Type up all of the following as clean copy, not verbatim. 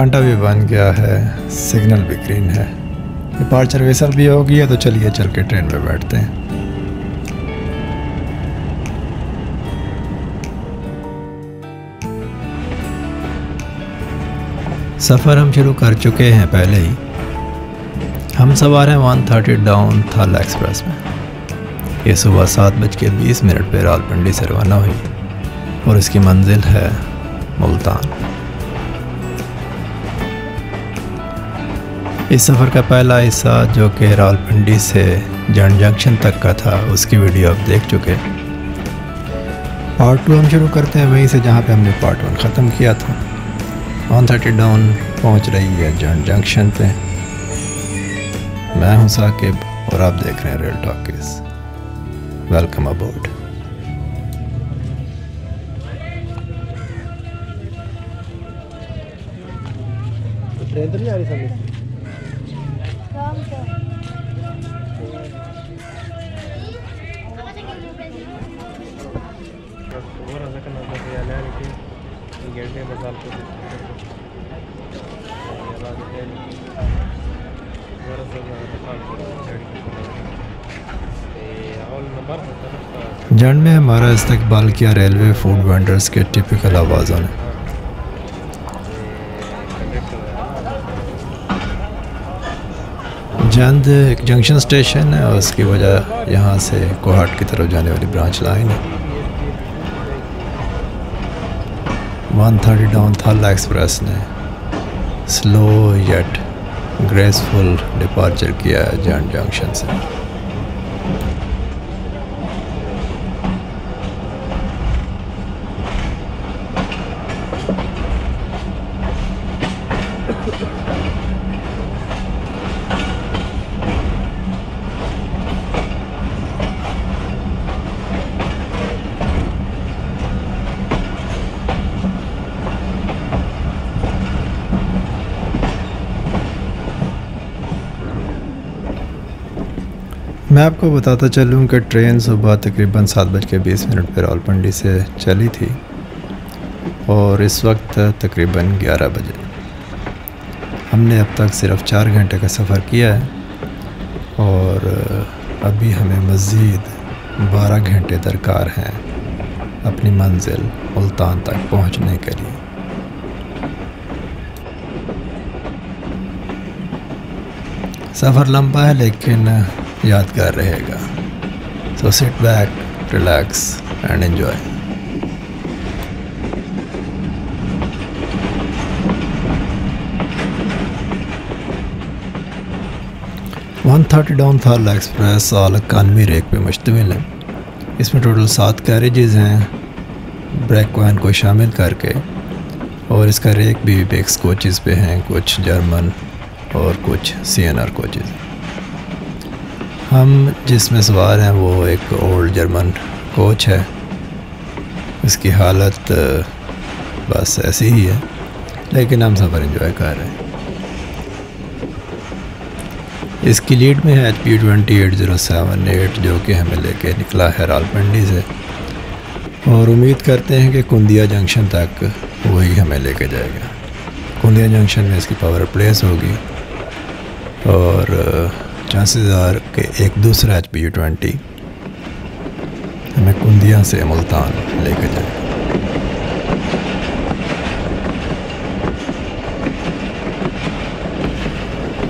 घंटा भी बन गया है, सिग्नल भी ग्रीन है, डिपार्चर विसल भी हो गया। तो चलिए चल के ट्रेन में बैठते हैं। सफ़र हम शुरू कर चुके हैं पहले ही। हम सवार हैं 130 डाउन थाल एक्सप्रेस में। ये सुबह 7:20 पे रावलपिंडी से रवाना हुई और इसकी मंजिल है मुल्तान। इस सफ़र का पहला हिस्सा जो कि रावलपिंडी से जंड जंक्शन तक का था, उसकी वीडियो आप देख चुके। पार्ट 2 हम शुरू करते हैं वहीं से जहाँ पे हमने पार्ट 1 ख़त्म किया था। 130 डाउन पहुँच रही है जंड जंक्शन पे। मैं हूँ साकिब और आप देख रहे हैं rail talkies. Welcome aboard. Train तो नहीं आ रही सामने से? जंड में हमारा इस्तकबाल किया रेलवे फूड वेंडर्स के टिपिकल आवाज़ों ने। जंद एक जंक्शन स्टेशन है और उसकी वजह यहाँ से कोहाट की तरफ जाने वाली ब्रांच लाइन है। 130 डाउन थाल एक्सप्रेस ने स्लो येट ग्रेसफुल डिपार्चर किया है जंड जंक्शन से। मैं आपको बताता चलूँ कि ट्रेन सुबह तकरीबन 7:20 पे रावलपिंडी से चली थी और इस वक्त तकरीबन 11 बजे। हमने अब तक सिर्फ 4 घंटे का सफ़र किया है और अभी हमें मज़ीद 12 घंटे दरकार हैं अपनी मंजिल मुल्तान तक पहुंचने के लिए। सफ़र लंबा है लेकिन यादगार रहेगा। So sit back, relax and enjoy. One 130 down थाल एक्सप्रेस आल इकानवी रेक पे मुश्तमिल है। इसमें टोटल 7 कैरेजेस हैं ब्रेक वैन को शामिल करके, और इसका रेक भी बेक्स कोचेज़ पे हैं, कुछ जर्मन और कुछ CNR कोचेज़। हम जिसमें सवार हैं वो एक ओल्ड जर्मन कोच है। इसकी हालत बस ऐसी ही है लेकिन हम सफ़र एंजॉय कर रहे हैं। इसकी लीड में है HP 28078 जो कि हमें लेके निकला है रावलपिंडी से, और उम्मीद करते हैं कि कुंदिया जंक्शन तक वही हमें लेके जाएगा। कुंदिया जंक्शन में इसकी पावर प्लेस होगी और चांसेस आर के एक दूसरा HP 220 हमें कुंदिया से मुल्तान लेके जाए।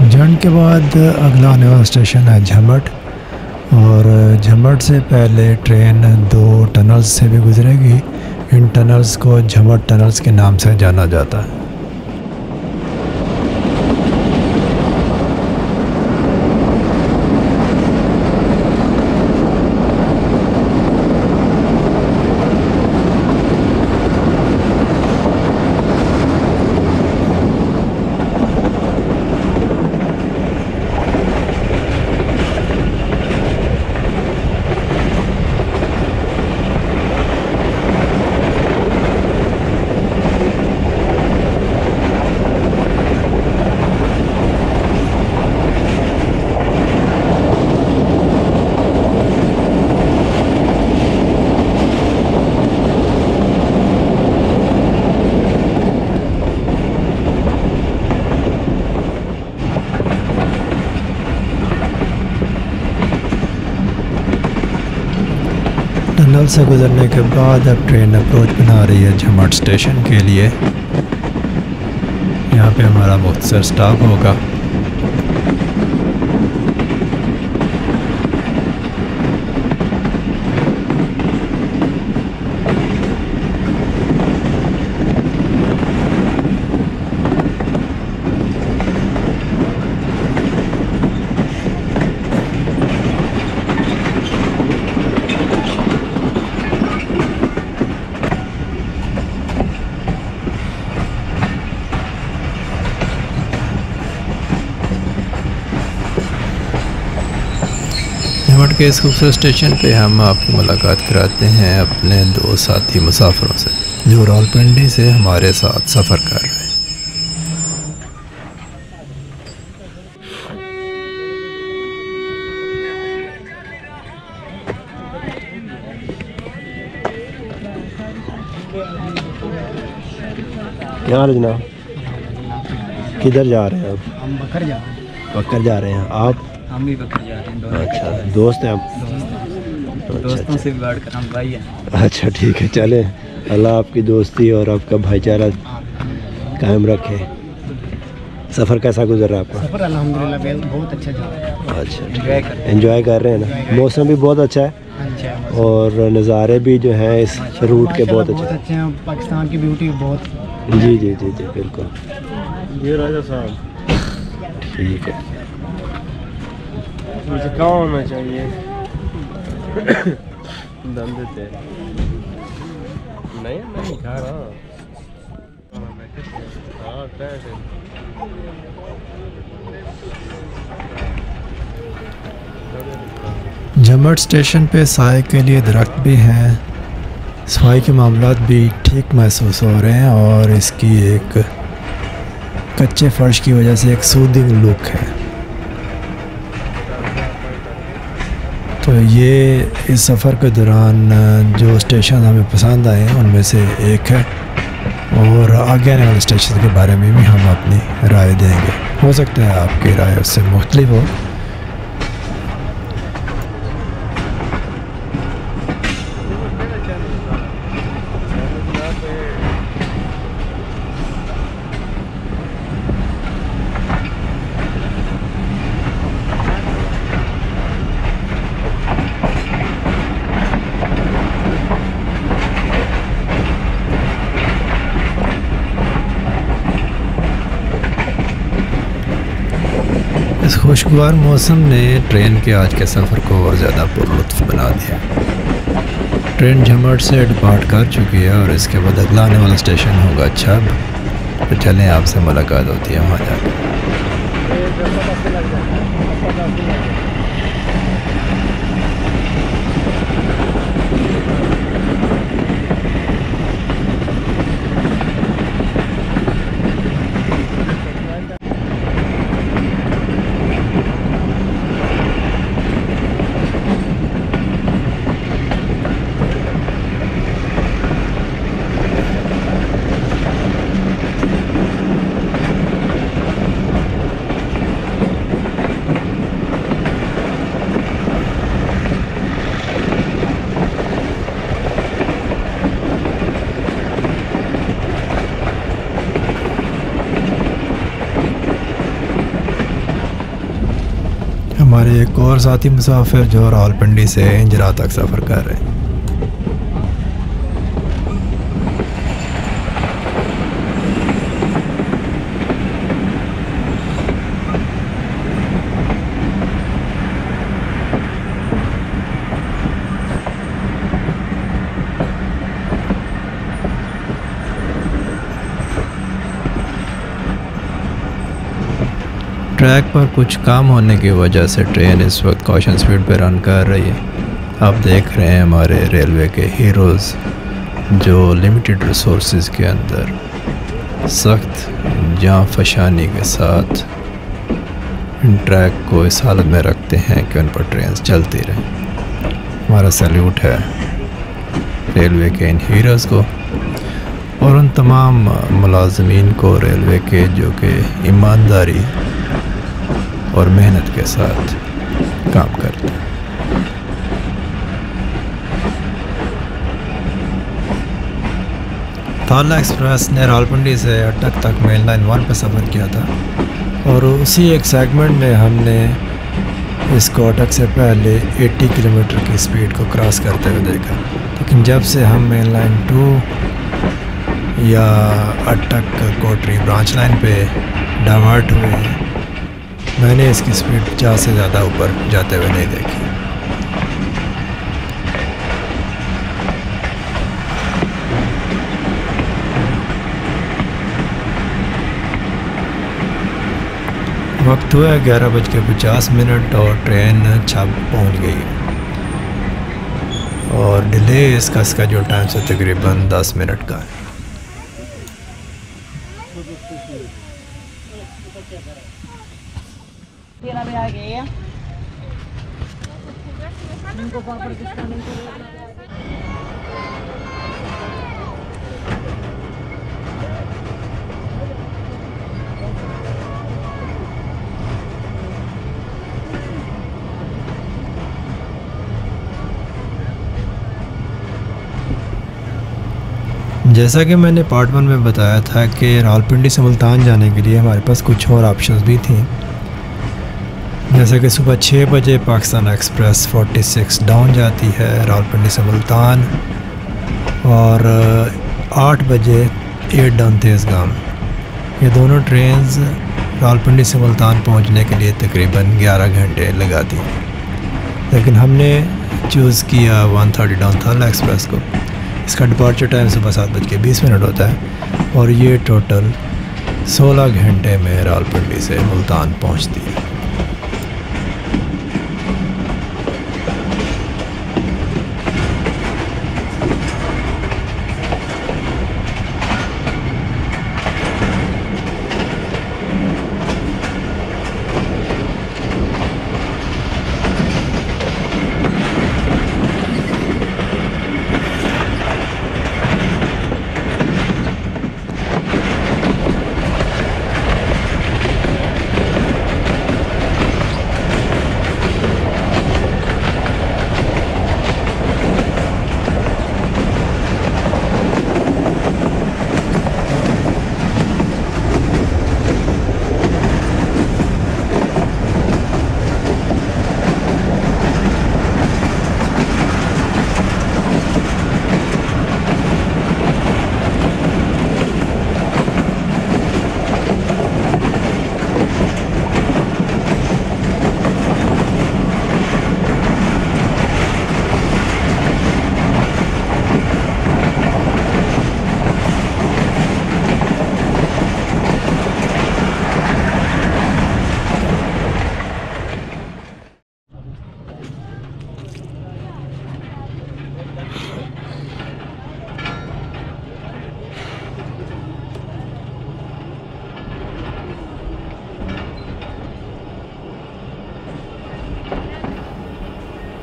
जंड के बाद अगला आने वाला स्टेशन है झमट, और झमट से पहले ट्रेन 2 टनल्स से भी गुजरेगी। इन टनल्स को झमट टनल्स के नाम से जाना जाता है। टनल से गुजरने के बाद अब ट्रेन अप्रोच बना रही है झमट स्टेशन के लिए। यहाँ पे हमारा मुख्तसर स्टॉप होगा। झमट के इस खूबसूरत स्टेशन पे हम आपकी मुलाकात कराते हैं अपने दो साथी मुसाफिरों से जो रावलपिंडी से हमारे साथ सफ़र कर रहे हैं। क्या हाल है जनाब? किधर जा रहे हैं आप? हम बकर जा रहे हैं। बकर जा रहे हैं आप? हम भी बकर जा रहे हैं। दोनों अच्छा, दोस्त हैं आप? दोस्तों से भी बढ़कर हम भाई हैं। अच्छा ठीक है, चले। अल्लाह आपकी दोस्ती और आपका भाईचारा कायम रखे। सफ़र कैसा गुजर रहा है आपका? सफ़र अल्हम्दुलिल्लाह बहुत अच्छा जा रहा है। अच्छा, एंजॉय कर रहे हैं ना? मौसम भी बहुत अच्छा है अच्छा है। और नज़ारे भी जो हैं इस रूट के बहुत बहुत अच्छे हैं। पाकिस्तान की ब्यूटी बहुत। जी जी जी जी बिल्कुल। ये राजा साहब ठीक है। मुझे क्या होना चाहिए? दम देते नहीं, मैं खा रहा। हाँ कैसे? झमट स्टेशन पे साए के लिए दरख्त भी हैं। सफाई के मामलात भी ठीक महसूस हो रहे हैं और इसकी एक कच्चे फर्श की वजह से एक सूदिंग लुक है। तो ये इस सफ़र के दौरान जो स्टेशन हमें पसंद आए हैं उनमें से एक है और आगे आने वाले स्टेशन के बारे में भी हम अपनी राय देंगे। हो सकता है आपकी राय उससे मुख्तलिफ हो। इस खुशगवार मौसम ने ट्रेन के आज के सफ़र को और ज़्यादा पुरलुत्फ़ बना दिया। ट्रेन झमट से डिपार्ट कर चुकी है और इसके बाद अगला आने वाला स्टेशन होगा छब। तो चलें, आपसे मुलाकात होती है वहाँ जाकर। हमारे एक और साथी मुसाफिर जो रावलपिंडी से इंजरा तक सफ़र कर रहे हैं। ट्रैक पर कुछ काम होने की वजह से ट्रेन इस वक्त कॉशन स्पीड पर रन कर रही है। आप देख रहे हैं हमारे रेलवे के हीरोज़ जो लिमिटेड रिसोर्सेज के अंदर सख्त जान फशानी के साथ इन ट्रैक को इस हालत में रखते हैं कि उन पर ट्रेन चलती रहे। हमारा सैल्यूट है रेलवे के इन हीरोज़ को और उन तमाम मुलाजमीन को रेलवे के जो कि ईमानदारी और मेहनत के साथ काम करते हैं। थाला एक्सप्रेस ने रावलपिंडी से अटक तक मेन लाइन 1 पर सफ़र किया था और उसी एक सेगमेंट में हमने इसको अटक से पहले 80 किलोमीटर की स्पीड को क्रॉस करते हुए देखा। लेकिन जब से हम मेन लाइन 2 या अटक कोटरी ब्रांच लाइन पे डाइवर्ट हुए, मैंने इसकी स्पीड 50 से ज़्यादा ऊपर जाते हुए नहीं देखी। वक्त हुआ 11:50 और ट्रेन छब पहुंच गई और डिले इसका स्केड्यूल टाइम से तकरीबन 10 मिनट का है। जैसा कि मैंने पार्ट 1 में बताया था कि रावलपिंडी से मुल्तान जाने के लिए हमारे पास कुछ और ऑप्शंस भी थी, जैसे कि सुबह 6 बजे पाकिस्तान एक्सप्रेस 46 डाउन जाती है रावलपिंडी से मुल्तान और 8 बजे 8 डाउन तेज़गाम। ये दोनों ट्रेन्स रावलपिंडी से मुल्तान पहुंचने के लिए तकरीबन 11 घंटे लगाती हैं, लेकिन हमने चूज़ किया 130 डाउन थाला एक्सप्रेस को। इसका डिपार्चर टाइम सुबह 7:20 होता है और ये टोटल 16 घंटे में रावलपिंडी से मुल्तान पहुंचती है।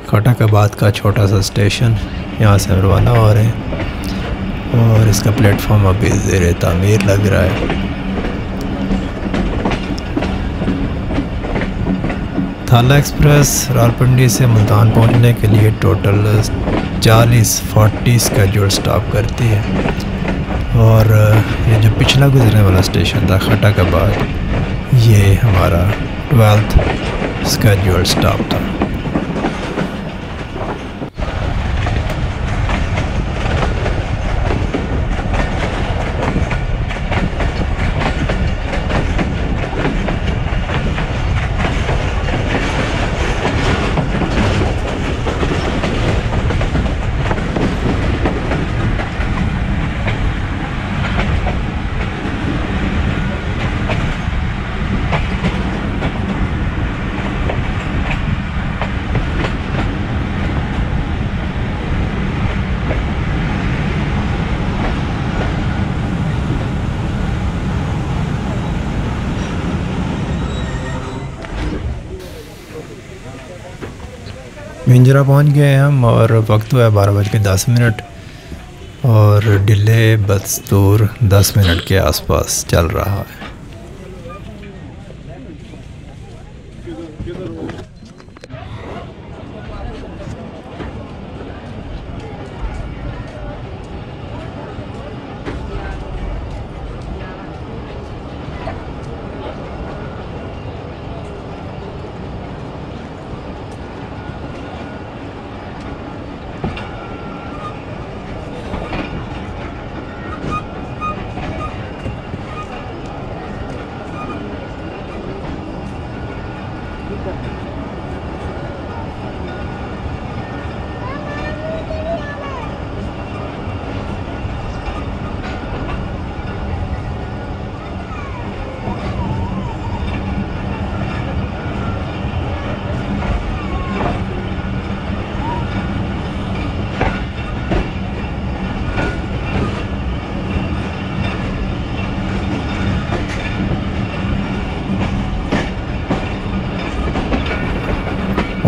खटकाबाद का छोटा सा स्टेशन, यहाँ से हम रवाना हो रहे हैं और इसका प्लेटफॉर्म अभी ज़ेर तामीर लग रहा है। थाला एक्सप्रेस रावलपिंडी से मुल्तान पहुँचने के लिए टोटल 40 स्केड्यूल स्टॉप करती है और ये जो पिछला गुजरने वाला स्टेशन था खटकाबाद, ये हमारा 12th स्केड्यूल स्टॉप था। मिंजरा पहुंच गए हैं हम और वक्त हुआ है 12:10 और डिले बदस्तूर 10 मिनट के आसपास चल रहा है।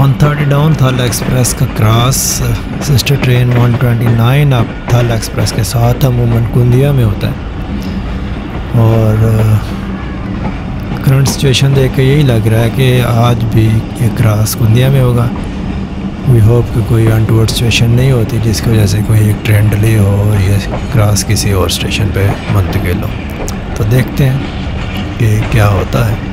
130 डाउन थाला एक्सप्रेस का क्रॉस सिस्टर ट्रेन 129 अब थाला एक्सप्रेस के साथ अमूमन कुंदिया में होता है। और करंट सिचुएशन देख के यही लग रहा है कि आज भी ये क्रॉस कुंदिया में होगा। वी होप कि कोई अनटूवर्ड सिचुएशन नहीं होती जिसकी वजह से कोई एक ट्रेन डिले हो और ये क्रॉस किसी और स्टेशन पे मुंतकिल हो। तो देखते हैं कि क्या होता है।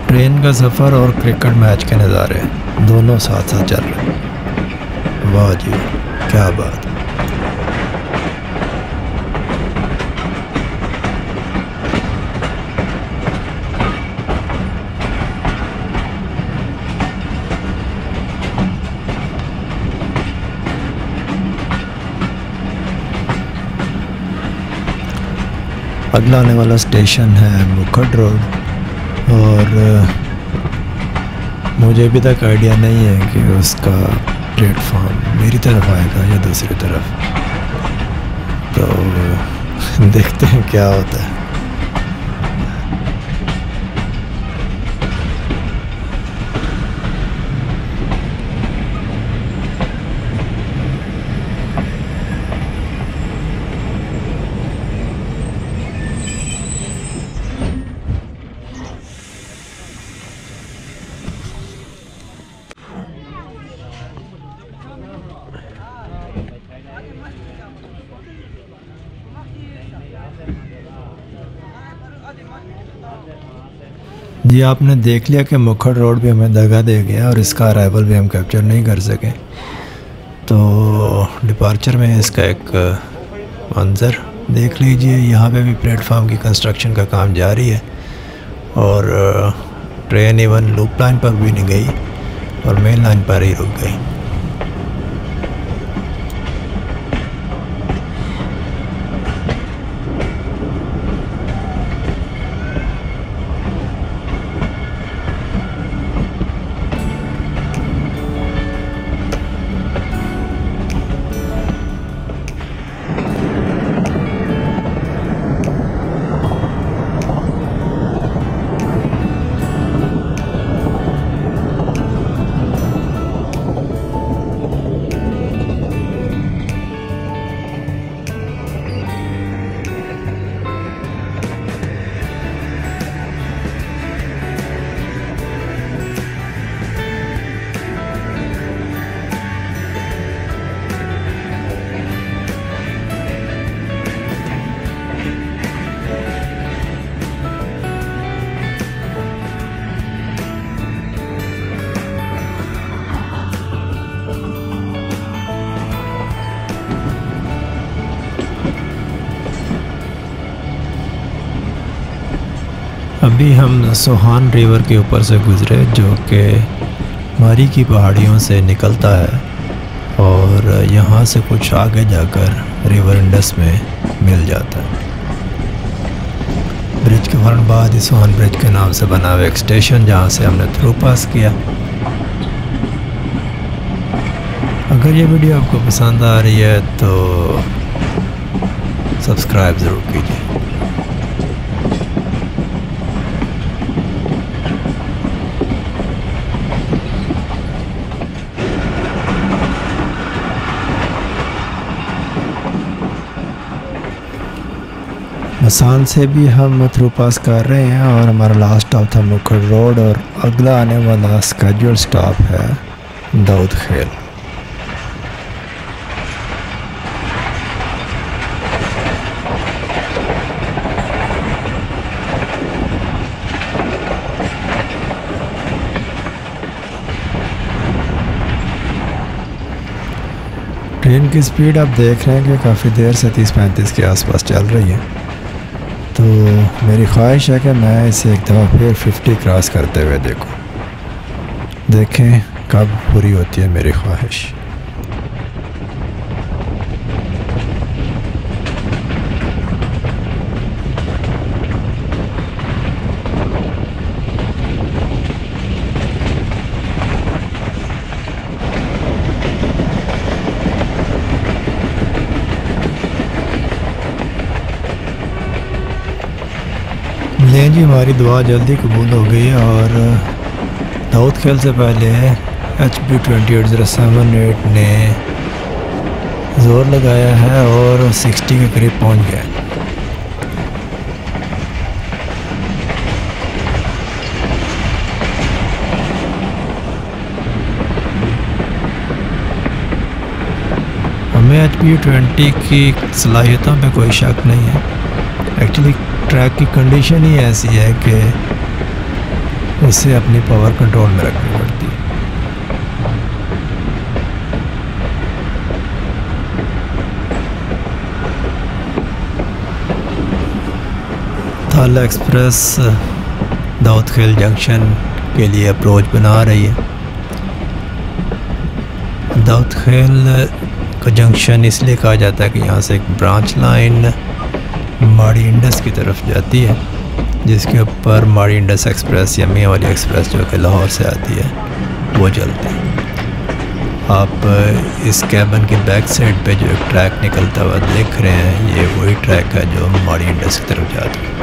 ट्रेन का सफ़र और क्रिकेट मैच के नज़ारे दोनों साथ साथ चल रहे हैं। वाह जी, क्या बात। अगला आने वाला स्टेशन है मुखर्ड रोड और मुझे अभी तक आइडिया नहीं है कि उसका प्लेटफॉर्म मेरी तरफ आएगा या दूसरी तरफ। तो देखते हैं क्या होता है। जी आपने देख लिया कि मुखर्ड रोड भी हमें दगा दे गया और इसका अराइवल भी हम कैप्चर नहीं कर सके। तो डिपार्चर में इसका एक मंज़र देख लीजिए। यहाँ पे भी प्लेटफार्म की कंस्ट्रक्शन का काम जारी है और ट्रेन इवन लूप लाइन पर भी नहीं गई और मेन लाइन पर ही रुक गई। अभी हम सोहान रिवर के ऊपर से गुज़रे जो कि मारी की पहाड़ियों से निकलता है और यहाँ से कुछ आगे जाकर रिवर इंडस में मिल जाता है। ब्रिज के फ़ौरन बाद ही सोहान ब्रिज के नाम से बना हुआ एक स्टेशन जहाँ से हमने थ्रू पास किया। अगर ये वीडियो आपको पसंद आ रही है तो सब्सक्राइब ज़रूर कीजिए। मसान से भी हम थ्रू पास कर रहे हैं और हमारा लास्ट स्टॉप था मुखर्ड रोड और अगला आने वाला स्केड्यूल स्टॉप है दाऊद खेल। ट्रेन की स्पीड आप देख रहे हैं कि काफ़ी देर से 30-35 के आसपास चल रही है। तो मेरी ख्वाहिश है कि मैं इसे एक दफ़ा फिर 50 क्रॉस करते हुए देखूं। देखें कब पूरी होती है मेरी ख्वाहिश। लें जी, हमारी दुआ जल्दी कबूल हो गई और दाऊद खेल से पहले HB 28078 ने ज़ोर लगाया है और 60 के करीब पहुंच गया। हमें HB 20 की सलाहियतों पे कोई शक नहीं है। एक्चुअली ट्रैक की कंडीशन ही ऐसी है कि उसे अपनी पावर कंट्रोल में रखनी पड़ती है। थाला एक्सप्रेस दाऊद खेल जंक्शन के लिए अप्रोच बना रही है। दाऊद खेल का जंक्शन इसलिए कहा जाता है कि यहाँ से एक ब्रांच लाइन माड़ी इंडस की तरफ जाती है, जिसके ऊपर माड़ी इंडस एक्सप्रेस या मियाँ वाली एक्सप्रेस जो कि लाहौर से आती है वो चलती है। आप इस कैबन के बैक साइड पे जो एक ट्रैक निकलता हुआ देख रहे हैं, ये वही ट्रैक है जो माड़ी इंडस की तरफ जाता है।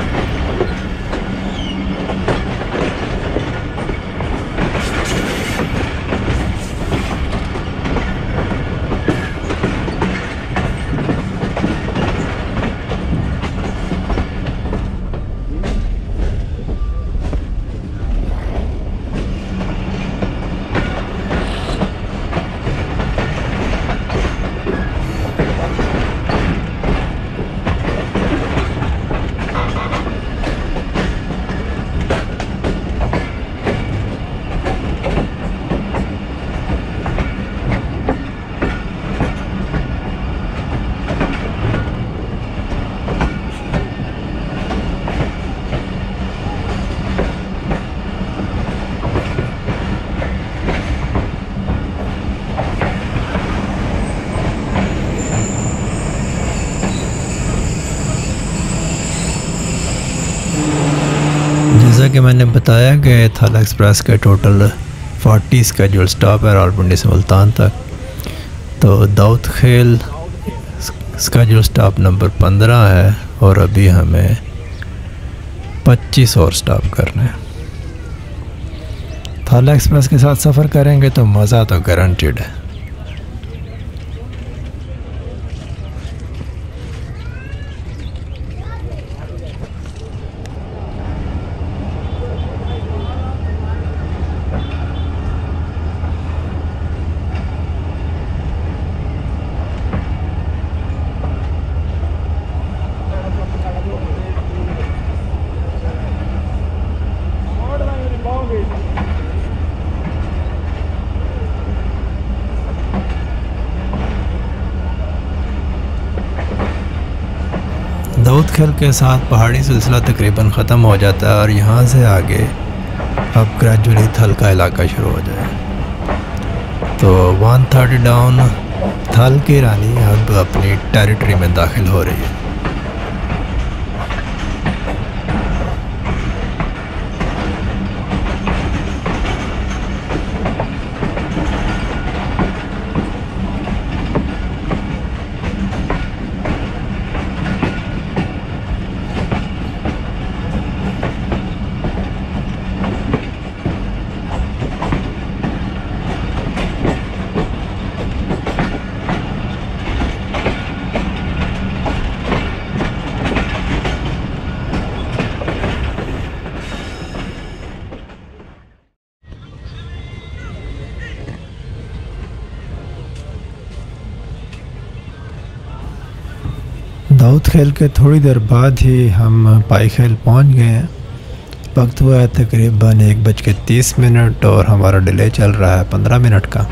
जैसा कि मैंने बताया कि थाला एक्सप्रेस का टोटल 40 स्केड्यूल स्टॉप है रावलपिंडी से मुल्तान तक। तो दाऊद खेल स्केड्यूल स्टॉप नंबर 15 है और अभी हमें 25 और स्टॉप करना है। थाला एक्सप्रेस के साथ सफ़र करेंगे तो मज़ा तो गारंटीड है। दाऊद खेल के साथ पहाड़ी सिलसिला तकरीबन ख़त्म हो जाता है और यहाँ से आगे अब ग्रेजुअली थल का इलाका शुरू हो जाए। तो 130 डाउन थल की रानी अब अपनी टेरिटरी में दाखिल हो रही है। दाऊद खेल के थोड़ी देर बाद ही हम पाई खेल पहुँच गए हैं। वक्त हुआ है तकरीबन 1:30 और हमारा डिले चल रहा है 15 मिनट का।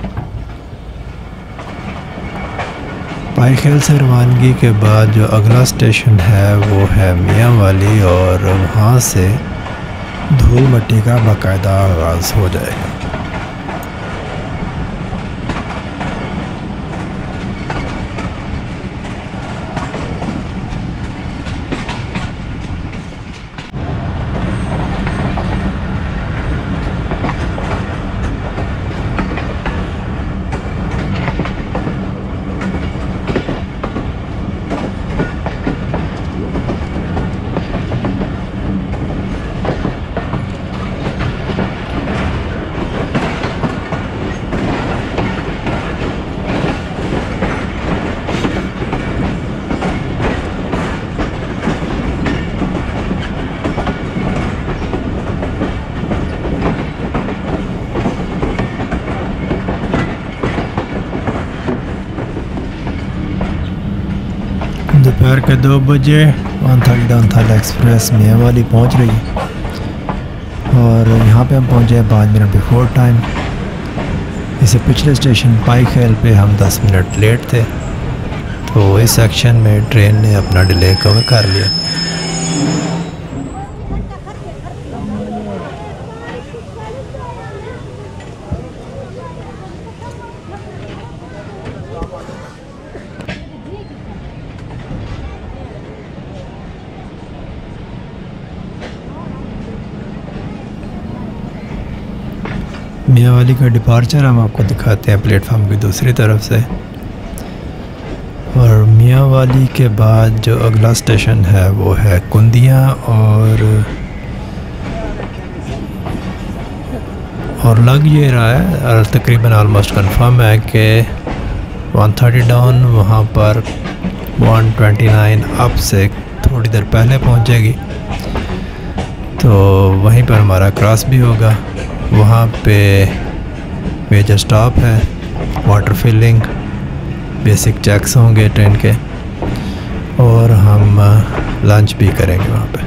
पाईखेल से रवानगी के बाद जो अगला स्टेशन है वो है मियाँ वाली, और वहाँ से धूल मट्टी का बाकायदा आगाज़ हो जाएगा। दोपहर के 2 बजे 130 डाउनथाल एक्सप्रेस मियाँ वाली पहुँच रही है, और यहाँ पे हम पहुँचे हैं 5 मिनट बिफोर टाइम। इससे पिछले स्टेशन पाईखेल पे हम 10 मिनट लेट थे, तो इस सेक्शन में ट्रेन ने अपना डिले कवर कर लिया। मियाँ वाली का डिपार्चर हम आपको दिखाते हैं प्लेटफार्म की दूसरी तरफ से। और मियाँ वाली के बाद जो अगला स्टेशन है वो है कुंदिया, और लग ये रहा है और तकरीबन आलमोस्ट कंफर्म है कि 130 डाउन वहाँ पर 129 अप से थोड़ी देर पहले पहुँचेगी, तो वहीं पर हमारा क्रॉस भी होगा। वहाँ पे मेजर स्टॉप है, वाटर फिलिंग, बेसिक चेक्स होंगे ट्रेन के, और हम लंच भी करेंगे वहाँ पे।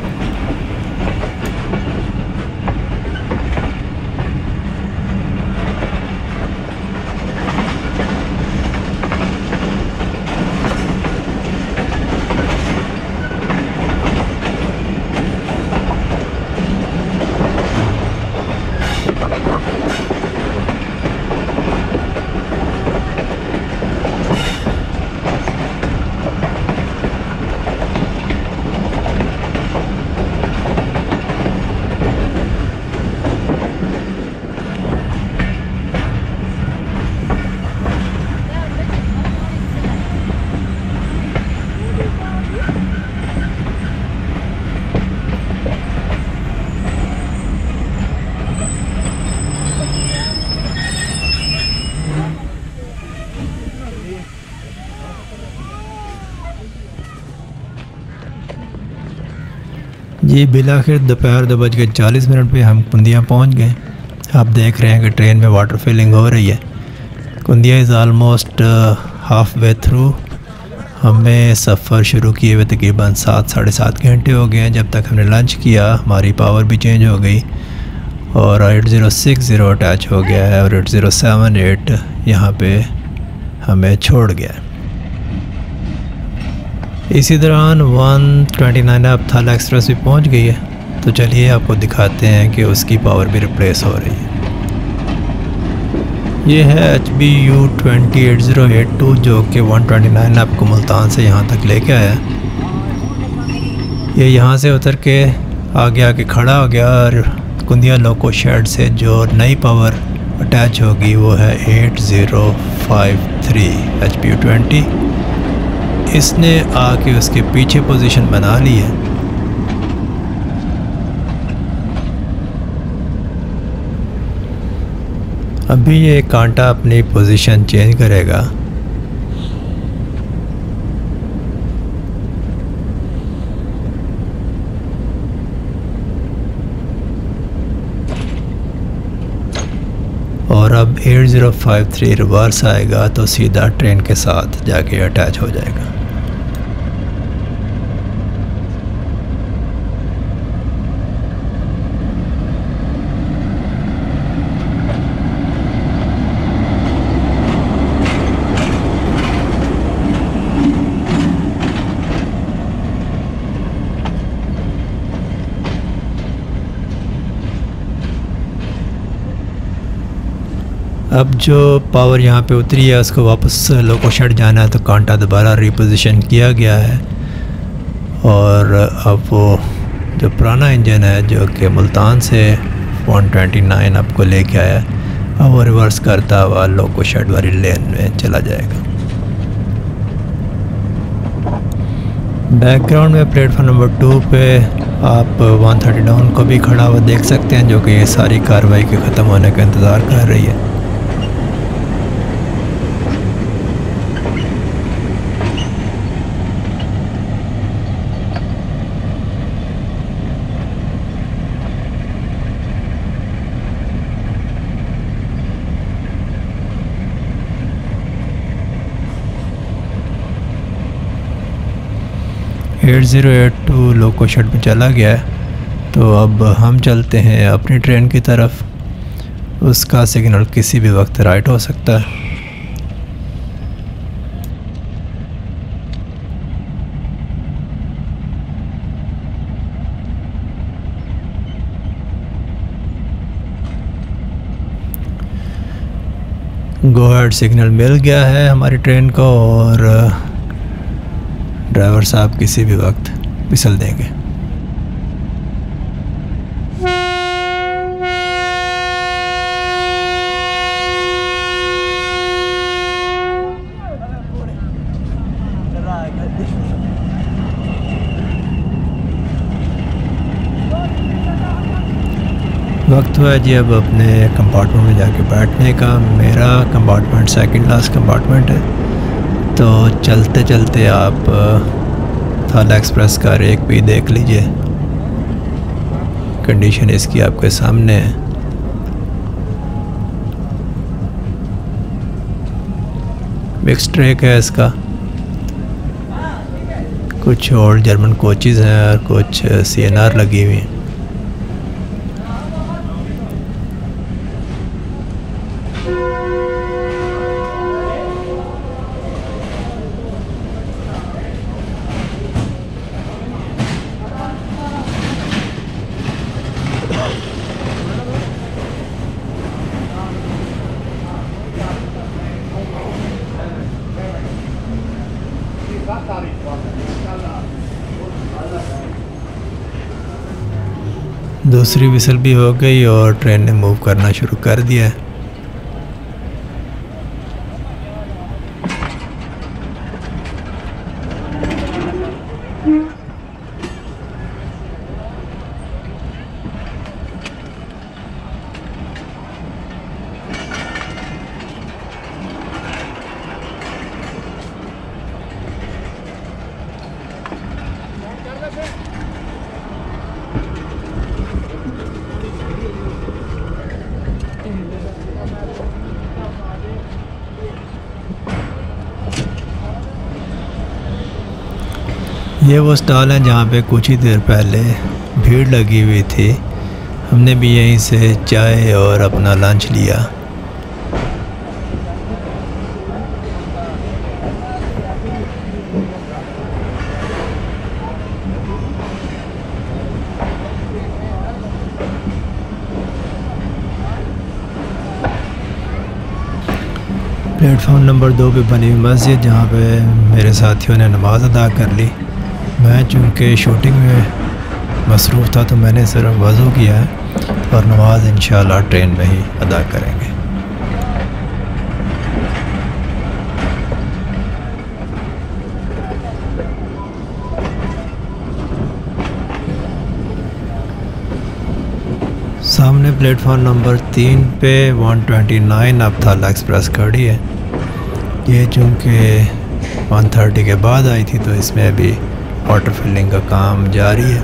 जी बिलाखिर दोपहर 2:40 पे हम कुंदिया पहुंच गए। आप देख रहे हैं कि ट्रेन में वाटर फिलिंग हो रही है। Kundiya is almost half way through. हमें सफ़र शुरू किए हुए तकरीबन 7 साढ़े 7 घंटे हो गए हैं। जब तक हमने लंच किया हमारी पावर भी चेंज हो गई और 8060 अटैच हो गया है और 8078 यहाँ पे हमें छोड़ गया। इसी दौरान 129 अब थाला एक्सप्रेस भी पहुँच गई है, तो चलिए आपको दिखाते हैं कि उसकी पावर भी रिप्लेस हो रही है। ये है HBU 208082 जो कि 129 आपको मुल्तान से यहाँ तक लेके आया। ये यहाँ से उतर के आगे खड़ा हो गया और कुंदिया लोको शेड से जो नई पावर अटैच होगी वो है 8053 HBU 20। इसने आके उसके पीछे पोजीशन बना ली है। अभी ये कांटा अपनी पोजीशन चेंज करेगा। और अब 8053 रिवर्स आएगा तो सीधा ट्रेन के साथ जाके अटैच हो जाएगा। अब जो पावर यहाँ पे उतरी है उसको वापस लोको शेड जाना है, तो कांटा दोबारा रिपोजिशन किया गया है। और अब वो जो पुराना इंजन है जो कि मुल्तान से 129 आपको लेके आया, अब वो रिवर्स करता हुआ लोको शेड वाली लेन में चला जाएगा। बैकग्राउंड में प्लेटफॉर्म नंबर 2 पे आप 130 डाउन को भी खड़ा हुआ देख सकते हैं, जो कि ये सारी कार्रवाई के ख़त्म होने का इंतज़ार कर रही है। एट 8082 लोको शेड में चला गया है। तो अब हम चलते हैं अपनी ट्रेन की तरफ। उसका सिग्नल किसी भी वक्त राइट हो सकता है। गो हेड सिग्नल मिल गया है हमारी ट्रेन को, और ड्राइवर साहब किसी भी वक्त फिसल देंगे। वक्त हुआ जी अब अपने कंपार्टमेंट में जाके बैठने का। मेरा कंपार्टमेंट सेकंड लास्ट कंपार्टमेंट है। तो चलते चलते आप थाला एक्सप्रेस का रेक भी देख लीजिए, कंडीशन इसकी आपके सामने है। मिक्स ट्रैक है इसका, कुछ ओल्ड जर्मन कोचेज़ हैं और कुछ CNR लगी हुई हैं। दूसरी विसल भी हो गई और ट्रेन ने मूव करना शुरू कर दिया है। ये वो स्टॉल है जहाँ पे कुछ ही देर पहले भीड़ लगी हुई थी। हमने भी यहीं से चाय और अपना लंच लिया। प्लेटफॉर्म नंबर 2 पे बनी हुई मस्जिद, जहाँ पे मेरे साथियों ने नमाज़ अदा कर ली। मैं चूँकि शूटिंग में मसरूफ़ था तो मैंने सिर्फ वज़ू किया है और नमाज़ इंशाअल्लाह ट्रेन में ही अदा करेंगे। सामने प्लेटफॉर्म नंबर 3 पे 129 अब थाला एक्सप्रेस खड़ी है। ये चूँकि 130 के बाद आई थी तो इसमें अभी वाटर फिलिंग का काम जारी है।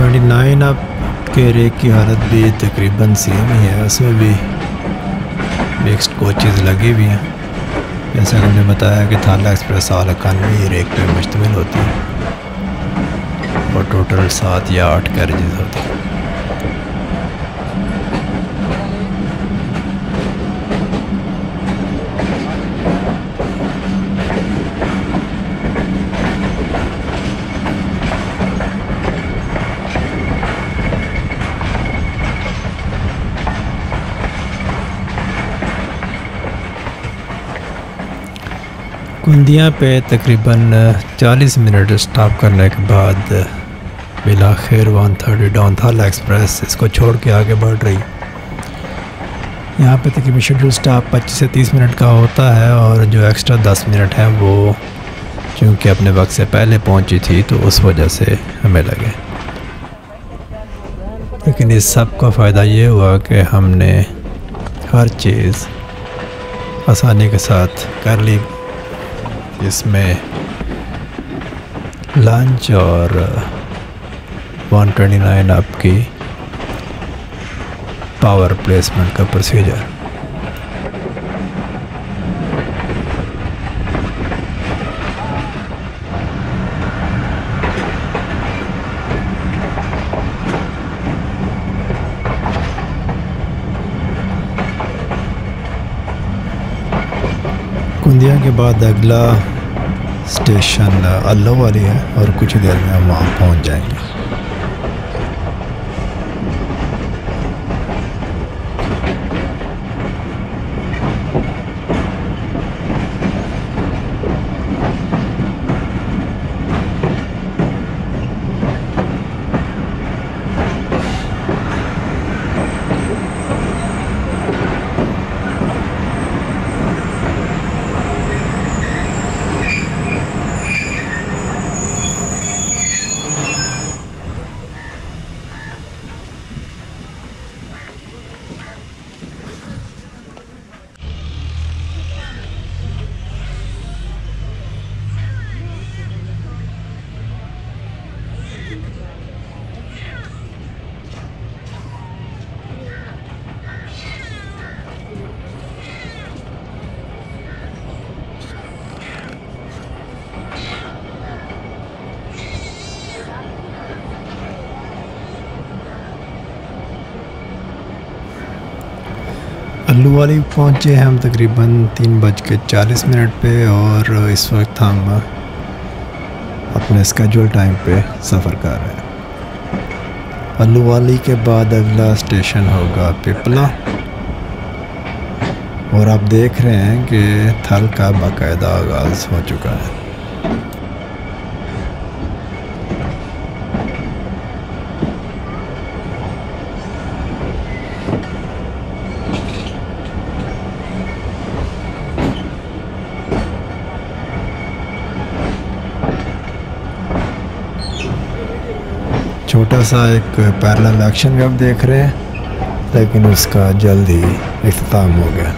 129 अब के रेक की हालत भी तकरीबन सेम ही है, उसमें भी मिक्स्ड कोचेज़ लगी हुई हैं। जैसा कि हमने बताया कि थाला एक्सप्रेस आल 91 रेक पे मुश्तमिल होती है और टोटल 7 या 8 कैरेजेस होते हैं। कुंदिया पे तकरीबन 40 मिनट स्टॉप करने के बाद बिलाखिर 130 डाउन थाला एक्सप्रेस इसको छोड़ के आगे बढ़ रही। यहाँ पे तकरीबन शेड्यूल स्टॉप 25 से 30 मिनट का होता है और जो एक्स्ट्रा 10 मिनट है वो चूँकि अपने वक्त से पहले पहुँची थी तो उस वजह से हमें लगे। लेकिन इस सब का फ़ायदा ये हुआ कि हमने हर चीज़ आसानी के साथ कर ली, इसमें लंच और 129 अप की पावर प्लेसमेंट का प्रोसीजर। कुंदिया के बाद अगला स्टेशन अल्लो वाली है और कुछ देर में हम वहाँ पहुँच जाएंगे। अल्लू वाली पहुँचे हम तकरीबन 3:40 पे और इस वक्त हम अपने स्केड्यूल टाइम पे सफ़र कर रहे हैं। अल्लू वाली के बाद अगला स्टेशन होगा पिपला और आप देख रहे हैं कि थल का बाकायदा आगाज़ हो चुका है। छोटा सा एक पैरेलल एक्शन भी आप देख रहे हैं, लेकिन उसका जल्द ही इख्तिताम हो गया।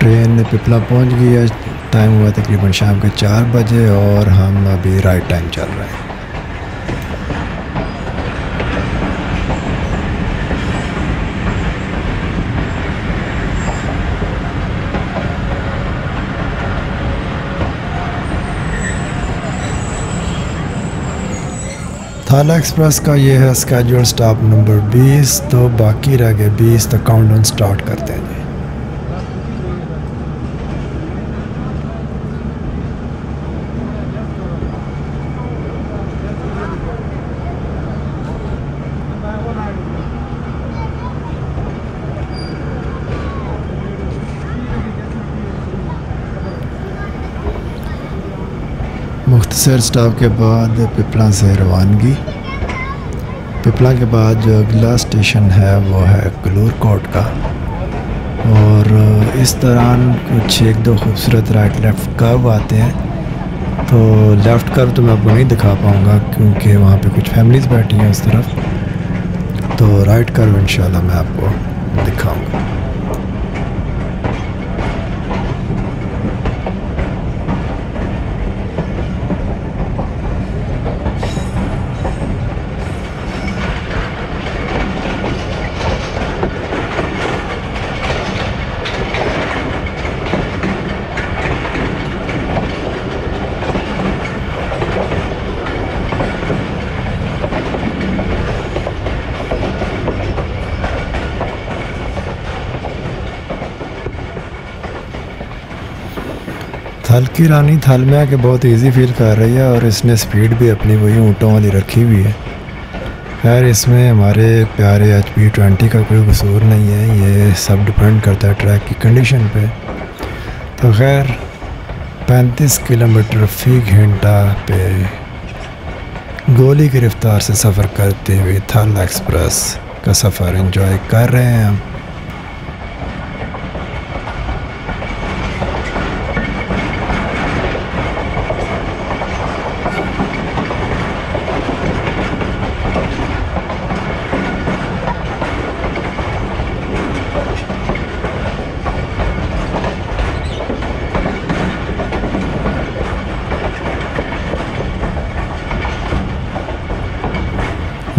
ट्रेन पिपला पहुंच गई है। टाइम हुआ तकरीबन शाम के 4 बजे और हम अभी राइट टाइम चल रहे हैं। थाला एक्सप्रेस का ये है स्केड्यूल स्टॉप नंबर 20, तो बाकी रह गए 20, तो काउंटडाउन स्टार्ट करते हैं जी। मुख्तसर स्टॉप के बाद पिपला से रवानगी। पिपला के बाद जो अगला स्टेशन है वो है गलूर कोट का, और इस दौरान कुछ एक दो खूबसूरत राइट लेफ़्ट कर्व आते हैं। तो लेफ़्ट कर्व तो मैं आपको नहीं दिखा पाऊँगा क्योंकि वहाँ पे कुछ फैमिलीज़ बैठी हैं उस तरफ, तो राइट कर्व इंशाल्लाह मैं आपको दिखाऊँगा। थल की रानी थल में आके बहुत इजी फील कर रही है, और इसने स्पीड भी अपनी वही ऊँटों वाली रखी हुई है। खैर इसमें हमारे प्यारे HP20 का कोई कसूर नहीं है, ये सब डिपेंड करता है ट्रैक की कंडीशन पे। तो खैर 35 किलोमीटर फ़ी घंटा पे गोली की रफ्तार से सफ़र करते हुए थल एक्सप्रेस का सफ़र एंजॉय कर रहे हैं हम।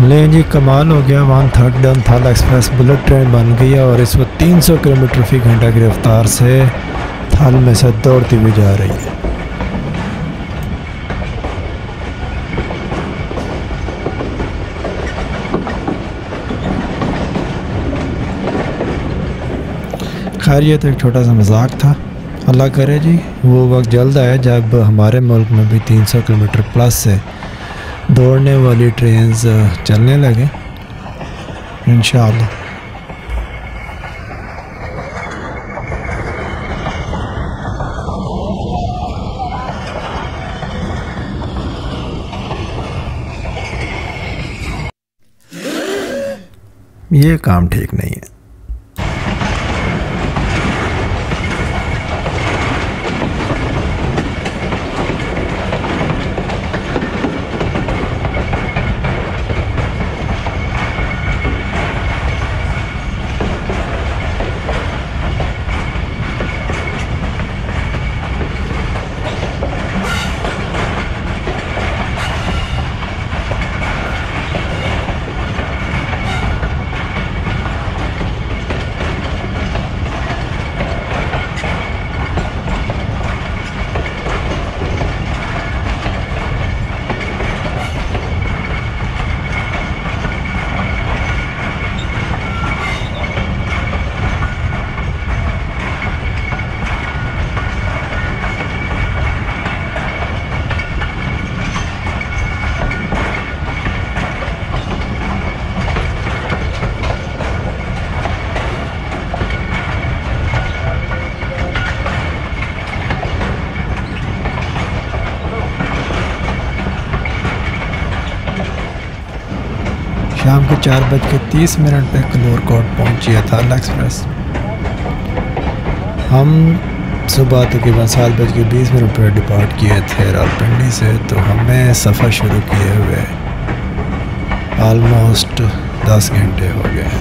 ले जी कमाल हो गया, 1/3 डन थल एक्सप्रेस बुलेट ट्रेन बन गई है, और इस वक्त 300 किलोमीटर फ़ी घंटा की रफ्तार से थल में से दौड़ती हुई जा रही है। खैर ये तो एक छोटा सा मजाक था, अल्लाह करे जी वो वक्त जल्द आए जब हमारे मुल्क में भी 300 किलोमीटर प्लस से दौड़ने वाली ट्रेन्स चलने लगे इंशाअल्लाह। ये काम ठीक नहीं है। शाम के 4:30 पे गलूर कोट पहुंची है थल एक्सप्रेस। हम सुबह तकरीबन 7:20 पर डिपार्ट किए थे रावलपिंडी से, तो हमें सफ़र शुरू किए हुए आलमोस्ट 10 घंटे हो गए।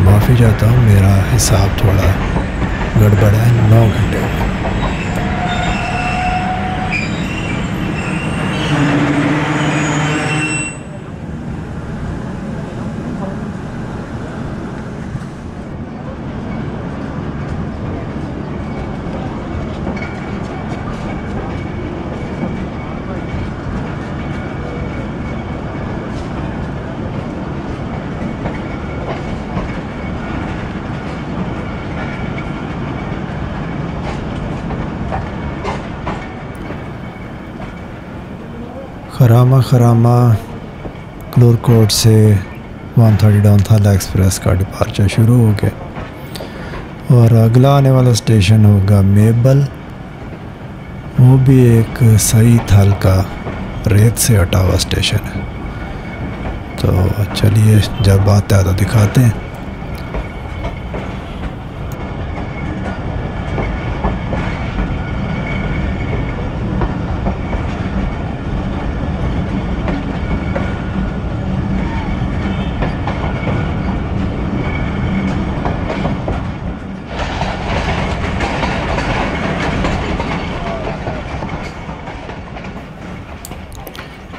माफ़ी चाहता हूँ, मेरा हिसाब थोड़ा गड़बड़ है, 9 घंटे हो गए। खरामा गलूर कोट से 130 डाउन थल एक्सप्रेस का डिपार्चर शुरू हो गया, और अगला आने वाला स्टेशन होगा मेबल, वो भी एक सही थल का रेत से हटा हुआ स्टेशन है। तो चलिए जब आता है तो दिखाते हैं।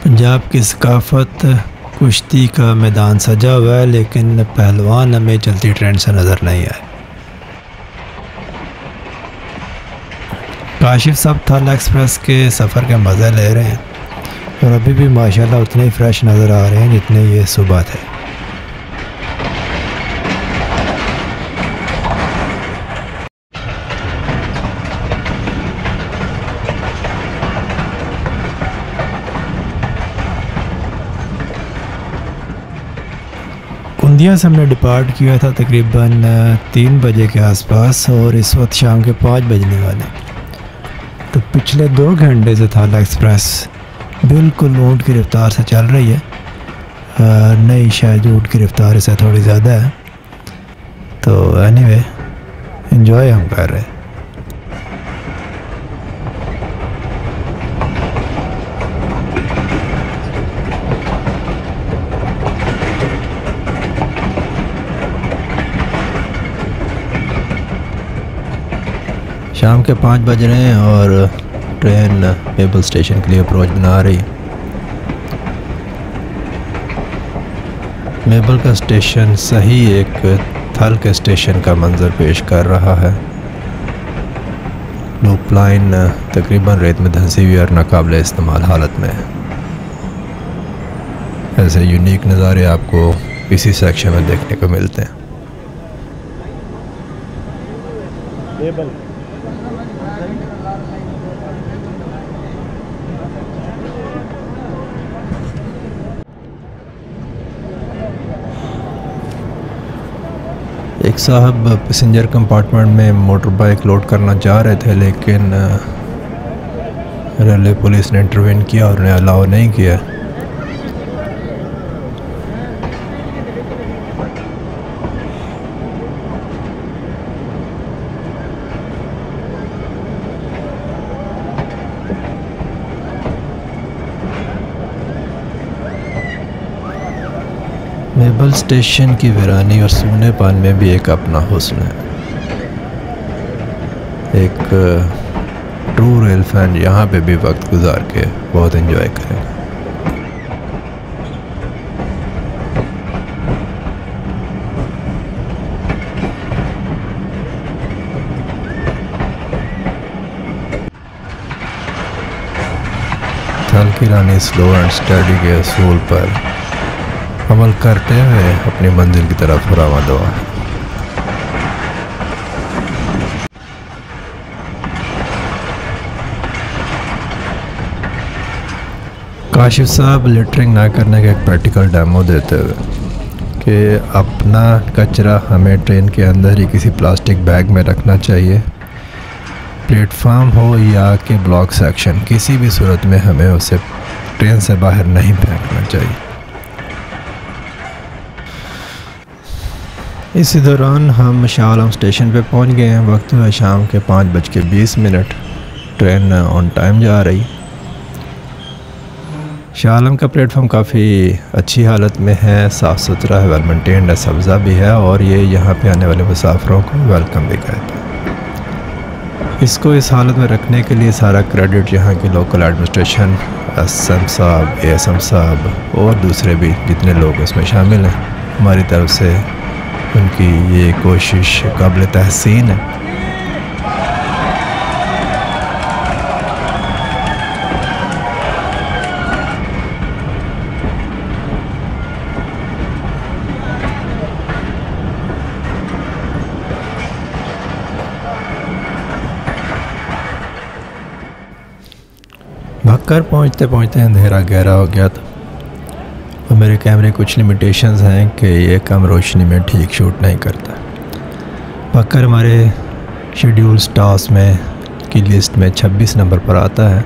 पंजाब की सकाफत कुश्ती का मैदान सजा हुआ है, लेकिन पहलवान हमें चलती ट्रेन से नज़र नहीं आए। काशिफ साहब थल एक्सप्रेस के सफ़र के मज़े ले रहे हैं और अभी भी माशाल्लाह उतने ही फ्रेश नज़र आ रहे हैं जितने ये सुबह थे। कुंदिया से हमने डिपार्ट किया था तकरीबन 3 बजे के आसपास और इस वक्त शाम के 5 बजने वाले। तो पिछले 2 घंटे से थल एक्सप्रेस बिल्कुल ऊँट की रफ्तार से चल रही है। नहीं, शायद ऊँट की रफ्तार से थोड़ी ज़्यादा है। तो एनीवे एंजॉय हम कर रहे हैं। शाम के 5 बज रहे हैं और ट्रेन मेबल स्टेशन के लिए अप्रोच बना रही है। मेबल का स्टेशन सही एक थल के स्टेशन का मंजर पेश कर रहा है। लूप लाइन तकरीबन रेत में धंसी हुई और नाकाबिले इस्तेमाल हालत में है। ऐसे यूनिक नज़ारे आपको इसी सेक्शन में देखने को मिलते हैं। एक साहब पैसेंजर कंपार्टमेंट में मोटर बाइक लोड करना चाह रहे थे, लेकिन रेलवे पुलिस ने इंटरवेन किया और उन्हें अलाउ नहीं किया। मेबल स्टेशन की वीरानी और सूनेपन में भी एक अपना हुस्न है। एक ट्रू रेल फैन यहाँ पे भी वक्त गुजार के बहुत एंजॉय करेगा। थल की रानी स्लो एंड स्टडी के असूल पर अमल करते हुए अपनी मंजिल की तरफ रवाना है। काशिफ साहब लिटरिंग ना करने का एक प्रैक्टिकल डेमो देते हुए कि अपना कचरा हमें ट्रेन के अंदर ही किसी प्लास्टिक बैग में रखना चाहिए। प्लेटफार्म हो या कि ब्लॉक सेक्शन, किसी भी सूरत में हमें उसे ट्रेन से बाहर नहीं फेंकना चाहिए। इसी दौरान हम शाह आलम स्टेशन पे पहुंच गए हैं। वक्त हुआ शाम के 5:20। ट्रेन ऑन टाइम जा रही। शाह आलम का प्लेटफॉर्म काफ़ी अच्छी हालत में है, साफ़ सुथरा है, वेल मेंटेन्ड है, सब्ज़ा भी है और ये यहाँ पे आने वाले मुसाफिरों को वेलकम भी कहता है। इसको इस हालत में रखने के लिए सारा क्रेडिट यहाँ की लोकल एडमिनिस्ट्रेशन, SM साहब, ASM साहब और दूसरे भी जितने लोग उसमें शामिल हैं, हमारी तरफ से उनकी ये कोशिश काबिल तहसीन है। भक्कर पहुंचते पहुंचते अंधेरा गहरा हो गया था और मेरे कैमरे कुछ लिमिटेशंस हैं कि ये कम रोशनी में ठीक शूट नहीं करता। भक्कर हमारे शेड्यूल स्टार्स में की लिस्ट में 26 नंबर पर आता है।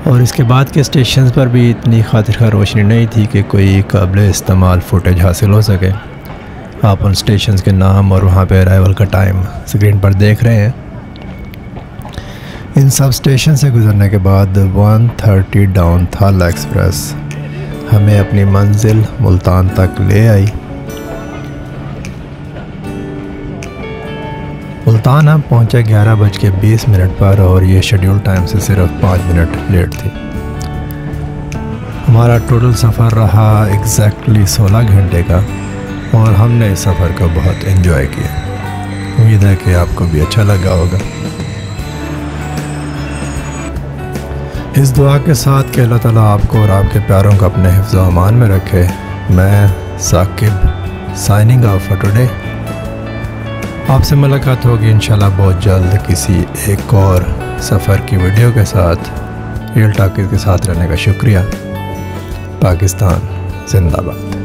और इसके बाद के स्टेशन पर भी इतनी खातिर खा रोशनी नहीं थी कि कोई काबिल इस्तेमाल फुटेज हासिल हो सके। आप उन स्टेशन के नाम और वहाँ पे अराइवल का टाइम स्क्रीन पर देख रहे हैं। इन सब स्टेशन से गुजरने के बाद 130 डाउन थाला एक्सप्रेस हमें अपनी मंजिल मुल्तान तक ले आई। मुल्तान हम पहुँचे 11:20 पर और ये शेड्यूल टाइम से सिर्फ 5 मिनट लेट थी। हमारा टोटल सफ़र रहा एग्जैक्टली 16 घंटे का और हमने इस सफ़र को बहुत एंजॉय किया। उम्मीद है कि आपको भी अच्छा लगा होगा। इस दुआ के साथ कि अल्लाह ताला आपको और आपके प्यारों को अपने हिफ्ज़ व अमान में रखे, मैं Saqib signing off for today. आपसे मुलाकात होगी इंशाल्लाह बहुत जल्द किसी एक और सफ़र की वीडियो के साथ। रियल टॉकीज़ के साथ रहने का शुक्रिया। पाकिस्तान जिंदाबाद।